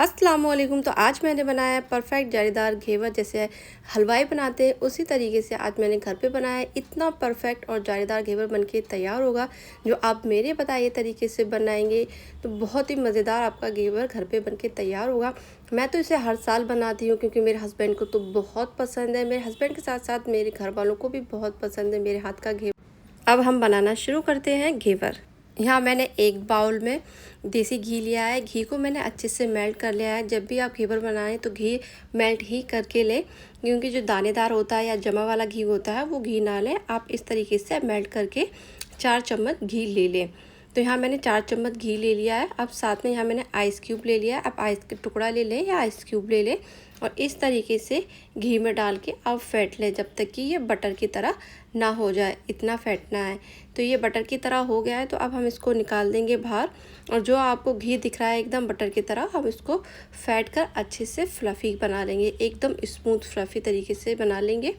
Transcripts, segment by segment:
अस्सलामुअलैकुम। तो आज मैंने बनाया है परफेक्ट जालीदार घेवर। जैसे हलवाई बनाते हैं उसी तरीके से आज मैंने घर पे बनाया है। इतना परफेक्ट और जालीदार घेवर बनके तैयार होगा जो आप मेरे बताए तरीके से बनाएंगे तो बहुत ही मज़ेदार आपका घेवर घर पे बनके तैयार होगा। मैं तो इसे हर साल बनाती हूँ क्योंकि मेरे हस्बैंड को तो बहुत पसंद है। मेरे हस्बैंड के साथ साथ मेरे घर वालों को भी बहुत पसंद है मेरे हाथ का घेवर। अब हम बनाना शुरू करते हैं घेवर। यहाँ मैंने एक बाउल में देसी घी लिया है। घी को मैंने अच्छे से मेल्ट कर लिया है। जब भी आप घेवर बनाएं तो घी मेल्ट ही करके लें क्योंकि जो दानेदार होता है या जमा वाला घी होता है वो घी ना लें। आप इस तरीके से मेल्ट करके 4 चम्मच घी ले लें। तो यहाँ मैंने 4 चम्मच घी ले लिया है। अब साथ में यहाँ मैंने आइस क्यूब ले लिया है। आप आइस का टुकड़ा ले लें या आइस क्यूब ले लें और इस तरीके से घी में डाल के आप फेंट लें जब तक कि ये बटर की तरह ना हो जाए। इतना फेंटना है। तो ये बटर की तरह हो गया है तो अब हम इसको निकाल देंगे बाहर। और जो आपको घी दिख रहा है एकदम बटर की तरह, हम इसको फेंट कर अच्छे से फ्लफ़ी बना लेंगे। एकदम स्मूथ फ्लफ़ी तरीके से बना लेंगे।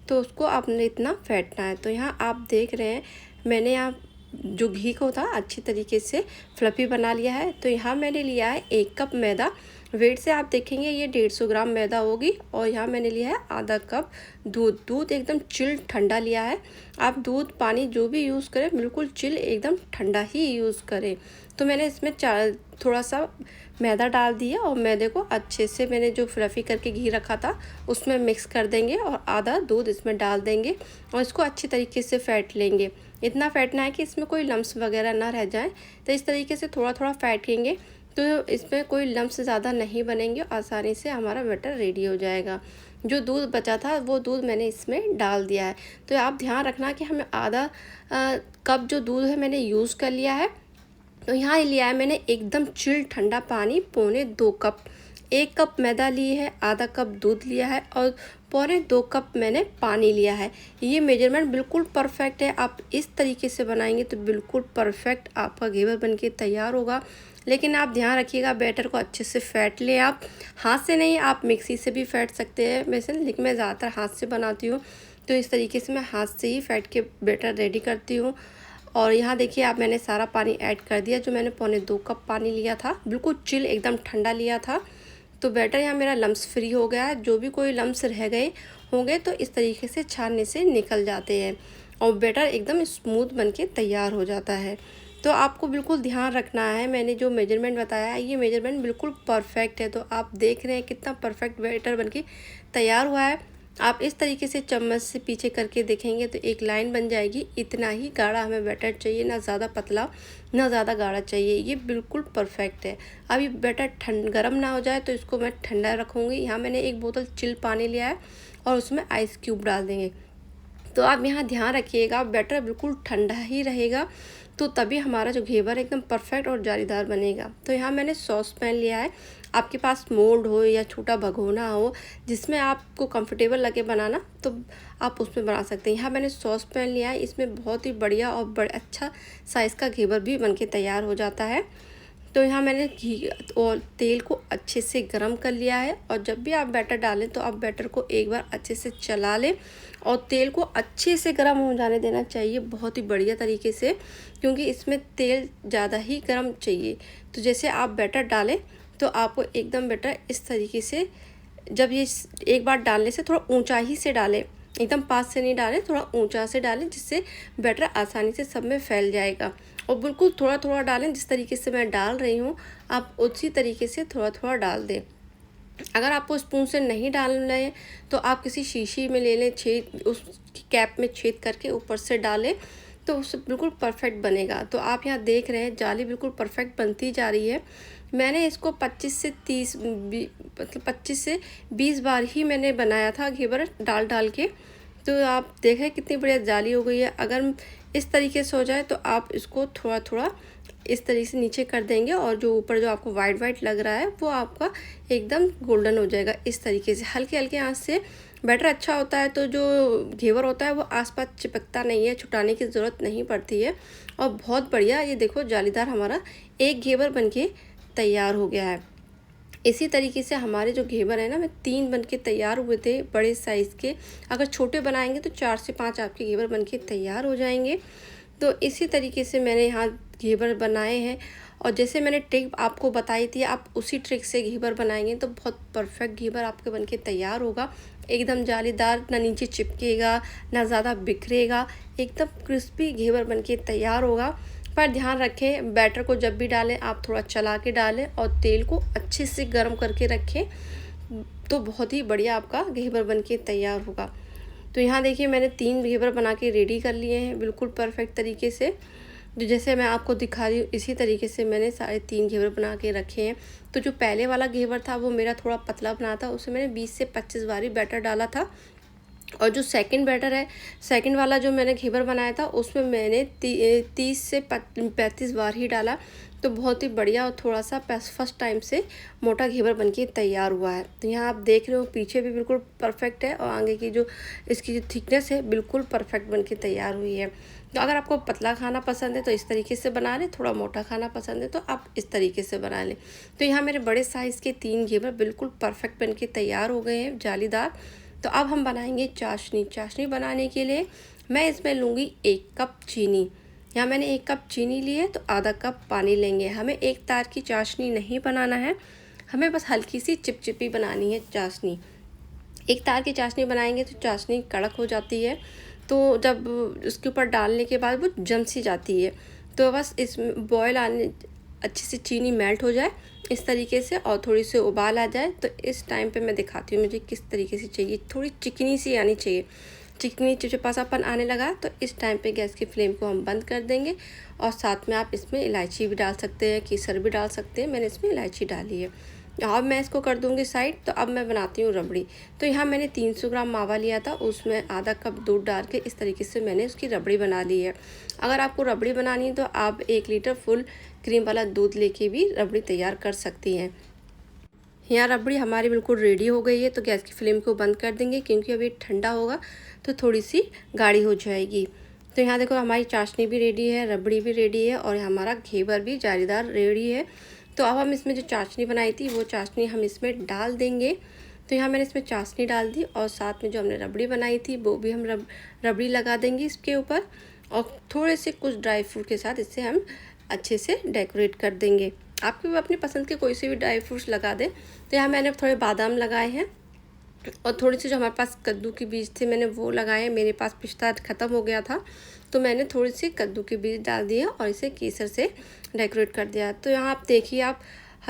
तो उसको आपने इतना फेंटना है। तो यहाँ आप देख रहे हैं मैंने यहाँ जो घी को था अच्छी तरीके से फ्लफ़ी बना लिया है। तो यहाँ मैंने लिया है 1 कप मैदा। वेट से आप देखेंगे ये 150 ग्राम मैदा होगी। और यहाँ मैंने लिया है आधा कप दूध। दूध एकदम चिल ठंडा लिया है। आप दूध पानी जो भी यूज़ करें बिल्कुल चिल एकदम ठंडा ही यूज़ करें। तो मैंने इसमें थोड़ा सा मैदा डाल दिया और मैदे को अच्छे से मैंने जो फ्लफ़ी करके घी रखा था उसमें मिक्स कर देंगे और आधा दूध इसमें डाल देंगे और इसको अच्छी तरीके से फेंट लेंगे। इतना फेंटना है कि इसमें कोई लम्स वगैरह ना रह जाए। तो इस तरीके से थोड़ा थोड़ा फेंटेंगे तो इसमें कोई लम्स ज़्यादा नहीं बनेंगे। आसानी से हमारा बैटर रेडी हो जाएगा। जो दूध बचा था वो दूध मैंने इसमें डाल दिया है। तो आप ध्यान रखना कि हमें आधा कप जो दूध है मैंने यूज़ कर लिया है। तो यहाँ लिया है मैंने एकदम चिल ठंडा पानी 2.25 कप। 1 कप मैदा ली है, आधा कप दूध लिया है और 2.25 कप मैंने पानी लिया है। ये मेजरमेंट बिल्कुल परफेक्ट है। आप इस तरीके से बनाएंगे तो बिल्कुल परफेक्ट आपका घेवर बनके तैयार होगा। लेकिन आप ध्यान रखिएगा बैटर को अच्छे से फेंट लें। आप हाथ से नहीं, आप मिक्सी से भी फेंट सकते हैं वैसे, लेकिन मैं ज़्यादातर हाथ से बनाती हूँ। तो इस तरीके से मैं हाथ से ही फेंट के बैटर रेडी करती हूँ। और यहाँ देखिए आप मैंने सारा पानी ऐड कर दिया। जो मैंने 2.25 कप पानी लिया था बिल्कुल चिल एकदम ठंडा लिया था। तो बैटर यहाँ मेरा लम्स फ्री हो गया है। जो भी कोई लम्स रह गए होंगे तो इस तरीके से छानने से निकल जाते हैं और बैटर एकदम स्मूथ बनके तैयार हो जाता है। तो आपको बिल्कुल ध्यान रखना है। मैंने जो मेजरमेंट बताया है ये मेजरमेंट बिल्कुल परफेक्ट है। तो आप देख रहे हैं कितना परफेक्ट बैटर बनके तैयार हुआ है। आप इस तरीके से चम्मच से पीछे करके देखेंगे तो एक लाइन बन जाएगी। इतना ही गाढ़ा हमें बैटर चाहिए, ना ज़्यादा पतला ना ज़्यादा गाढ़ा चाहिए। ये बिल्कुल परफेक्ट है। अब ये बैटर गर्म ना हो जाए तो इसको मैं ठंडा रखूँगी। यहाँ मैंने 1 बोतल चिल पानी लिया है और उसमें आइस क्यूब डाल देंगे। तो आप यहाँ ध्यान रखिएगा बैटर बिल्कुल ठंडा ही रहेगा तो तभी हमारा जो घेवर एकदम परफेक्ट और जालीदार बनेगा। तो यहाँ मैंने सॉस पैन लिया है। आपके पास मोल्ड हो या छोटा भगोना हो जिसमें आपको कंफर्टेबल लगे बनाना तो आप उसमें बना सकते हैं। यहाँ मैंने सॉस पैन लिया है। इसमें बहुत ही बढ़िया और अच्छा साइज़ का घेवर भी बनके तैयार हो जाता है। तो यहाँ मैंने घी और तेल को अच्छे से गरम कर लिया है। और जब भी आप बैटर डालें तो आप बैटर को एक बार अच्छे से चला लें और तेल को अच्छे से गरम हो जाने देना चाहिए बहुत ही बढ़िया तरीके से, क्योंकि इसमें तेल ज़्यादा ही गरम चाहिए। तो जैसे आप बैटर डालें तो आपको एकदम बैटर इस तरीके से, जब ये एक बार डालने से थोड़ा ऊंचा ही से डालें, एकदम पास से नहीं डालें, थोड़ा ऊंचा से डालें जिससे बैटर आसानी से सब में फैल जाएगा। और बिल्कुल थोड़ा थोड़ा डालें। जिस तरीके से मैं डाल रही हूँ आप उसी तरीके से थोड़ा थोड़ा डाल दें। अगर आपको स्पून से नहीं डालना है तो आप किसी शीशी में ले लें, छेद उस कैप में छेद करके ऊपर से डालें तो उससे बिल्कुल परफेक्ट बनेगा। तो आप यहाँ देख रहे हैं जाली बिल्कुल परफेक्ट बनती जा रही है। मैंने इसको 25 से 20 बार ही मैंने बनाया था घेवर डाल डाल के। तो आप देख रहे हैं कितनी बढ़िया जाली हो गई है। अगर इस तरीके से हो जाए तो आप इसको थोड़ा थोड़ा इस तरीके से नीचे कर देंगे और जो ऊपर जो आपको वाइट वाइट लग रहा है वो आपका एकदम गोल्डन हो जाएगा। इस तरीके से हल्के हल्के आंच से बैटर अच्छा होता है तो जो घेवर होता है वो आसपास चिपकता नहीं है, छुटाने की ज़रूरत नहीं पड़ती है। और बहुत बढ़िया ये देखो जालीदार हमारा एक घेवर बनके तैयार हो गया है। इसी तरीके से हमारे जो घेवर है ना, मैं 3 बनके तैयार हुए थे बड़े साइज़ के। अगर छोटे बनाएंगे तो 4 से 5 आपके घेवर बनके तैयार हो जाएंगे। तो इसी तरीके से मैंने यहाँ घेवर बनाए हैं और जैसे मैंने ट्रिक आपको बताई थी, आप उसी ट्रिक से घेवर बनाएंगे तो बहुत परफेक्ट घेवर आपके बनके तैयार होगा। एकदम जालीदार, ना नीचे चिपकेगा ना ज़्यादा बिखरेगा, एकदम क्रिस्पी घेवर बनके तैयार होगा। पर ध्यान रखें, बैटर को जब भी डालें आप थोड़ा चला के डालें और तेल को अच्छे से गर्म करके रखें, तो बहुत ही बढ़िया आपका घेवर बनके तैयार होगा। तो यहाँ देखिए मैंने 3 घेवर बना के रेडी कर लिए हैं बिल्कुल परफेक्ट तरीके से। जो जैसे मैं आपको दिखा रही हूँ इसी तरीके से मैंने सारे 3 घेवर बना के रखे हैं। तो जो पहले वाला घेवर था वो मेरा थोड़ा पतला बना था, उसमें मैंने 20 से 25 बारी बैटर डाला था। और जो सेकंड बैटर है, सेकंड वाला जो मैंने घेवर बनाया था उसमें मैंने 30 से 35 बार ही डाला। तो बहुत ही बढ़िया और थोड़ा सा फर्स्ट टाइम से मोटा घेवर बनके तैयार हुआ है। तो यहाँ आप देख रहे हो पीछे भी बिल्कुल परफेक्ट है और आगे की जो इसकी जो थिकनेस है बिल्कुल परफेक्ट बनके तैयार हुई है। तो अगर आपको पतला खाना पसंद है तो इस तरीके से बना लें, थोड़ा मोटा खाना पसंद है तो आप इस तरीके से बना लें। तो यहाँ मेरे बड़े साइज़ के 3 घेवर बिल्कुल परफेक्ट बनके तैयार हो गए हैं, जालीदार। तो अब हम बनाएंगे चाशनी। चाशनी बनाने के लिए मैं इसमें लूँगी 1 कप चीनी। यहाँ मैंने 1 कप चीनी ली है तो आधा कप पानी लेंगे। हमें एक तार की चाशनी नहीं बनाना है, हमें बस हल्की सी चिपचिपी बनानी है चाशनी। एक तार की चाशनी बनाएंगे तो चाशनी कड़क हो जाती है, तो जब उसके ऊपर डालने के बाद वो जम सी जाती है। तो बस इसमें बॉयल आने, अच्छी सी चीनी मेल्ट हो जाए इस तरीके से और थोड़ी सी उबाल आ जाए, तो इस टाइम पे मैं दिखाती हूँ मुझे किस तरीके से चाहिए। थोड़ी चिकनी सी आनी चाहिए, चिकनी चिपचिपासापन आने लगा तो इस टाइम पे गैस की फ्लेम को हम बंद कर देंगे। और साथ में आप इसमें इलायची भी डाल सकते हैं, केसर भी डाल सकते हैं, मैंने इसमें इलायची डाली है। अब मैं इसको कर दूंगी साइड। तो अब मैं बनाती हूँ रबड़ी। तो यहाँ मैंने 300 ग्राम मावा लिया था, उसमें आधा कप दूध डाल के इस तरीके से मैंने उसकी रबड़ी बना ली है। अगर आपको रबड़ी बनानी है तो आप 1 लीटर फुल क्रीम वाला दूध लेके भी रबड़ी तैयार कर सकती हैं। यहाँ रबड़ी हमारी बिल्कुल रेडी हो गई है, तो गैस की फ्लेम को बंद कर देंगे क्योंकि अभी ठंडा होगा तो थोड़ी सी गाढ़ी हो जाएगी। तो यहाँ देखो हमारी चाशनी भी रेडी है, रबड़ी भी रेडी है और हमारा घेवर भी जालीदार रेडी है। तो अब हम इसमें जो चाशनी बनाई थी वो चाशनी हम इसमें डाल देंगे। तो यहाँ मैंने इसमें चाशनी डाल दी और साथ में जो हमने रबड़ी बनाई थी वो भी हम रबड़ी लगा देंगे इसके ऊपर। और थोड़े से कुछ ड्राई फ्रूट के साथ इसे हम अच्छे से डेकोरेट कर देंगे। आप भी अपनी पसंद के कोई से भी ड्राई फ्रूट्स लगा दें। तो यहाँ मैंने थोड़े बादाम लगाए हैं और थोड़ी सी जो हमारे पास कद्दू के बीज थे मैंने वो लगाए। मेरे पास पिस्ता ख़त्म हो गया था तो मैंने थोड़ी सी कद्दू के बीज डाल दिए और इसे केसर से डेकोरेट कर दिया। तो यहाँ आप देखिए, आप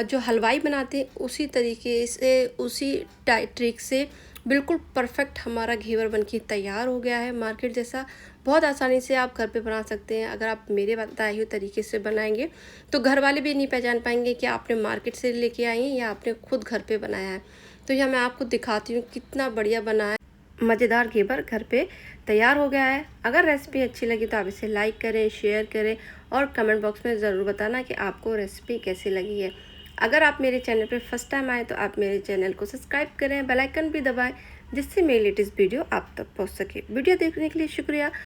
जो हलवाई बनाते हैं उसी तरीके से, उसी ट्रिक से बिल्कुल परफेक्ट हमारा घेवर बनके तैयार हो गया है, मार्केट जैसा। बहुत आसानी से आप घर पे बना सकते हैं। अगर आप मेरे बताए हुए तरीके से बनाएंगे तो घर वाले भी नहीं पहचान पाएंगे कि आपने मार्केट से लेके आई हैं या आपने खुद घर पे बनाया है। तो यह मैं आपको दिखाती हूँ कितना बढ़िया बना है। मज़ेदार घेवर घर पे तैयार हो गया है। अगर रेसिपी अच्छी लगी तो आप इसे लाइक करें, शेयर करें और कमेंट बॉक्स में ज़रूर बताना कि आपको रेसिपी कैसी लगी है। अगर आप मेरे चैनल पर फर्स्ट टाइम आए तो आप मेरे चैनल को सब्सक्राइब करें, बेल आइकन भी दबाएं जिससे मेरी लेटेस्ट वीडियो आप तक पहुंच सके। वीडियो देखने के लिए शुक्रिया।